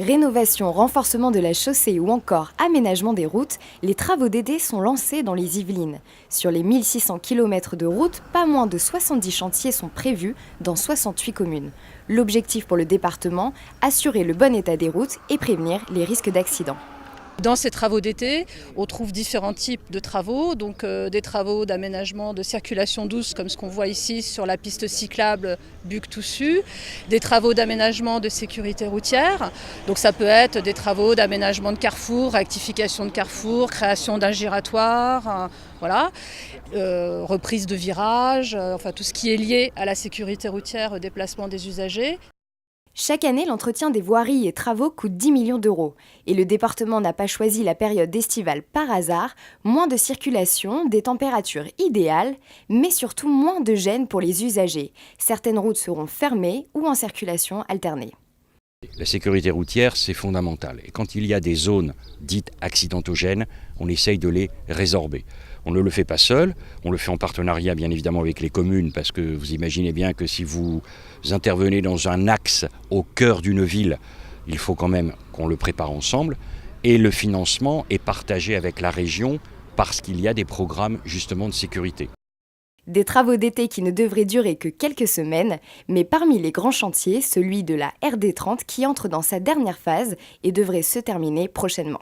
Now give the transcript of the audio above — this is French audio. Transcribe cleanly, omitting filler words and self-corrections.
Rénovation, renforcement de la chaussée ou encore aménagement des routes, les travaux d'été sont lancés dans les Yvelines. Sur les 1600 km de route, pas moins de 70 chantiers sont prévus dans 68 communes. L'objectif pour le département, assurer le bon état des routes et prévenir les risques d'accidents. Dans ces travaux d'été, on trouve différents types de travaux, donc des travaux d'aménagement de circulation douce comme ce qu'on voit ici sur la piste cyclable Buc-Toussus, des travaux d'aménagement de sécurité routière, donc ça peut être des travaux d'aménagement de carrefour, rectification de carrefour, création d'un giratoire, voilà, reprise de virages, enfin tout ce qui est lié à la sécurité routière, au déplacement des usagers. Chaque année, l'entretien des voiries et travaux coûte 10 millions d'euros. Et le département n'a pas choisi la période estivale par hasard, moins de circulation, des températures idéales, mais surtout moins de gêne pour les usagers. Certaines routes seront fermées ou en circulation alternée. La sécurité routière, c'est fondamental. Et quand il y a des zones dites accidentogènes, on essaye de les résorber. On ne le fait pas seul, on le fait en partenariat bien évidemment avec les communes, parce que vous imaginez bien que si vous intervenez dans un axe au cœur d'une ville, il faut quand même qu'on le prépare ensemble. Et le financement est partagé avec la région parce qu'il y a des programmes justement de sécurité. Des travaux d'été qui ne devraient durer que quelques semaines, mais parmi les grands chantiers, celui de la RD30 qui entre dans sa dernière phase et devrait se terminer prochainement.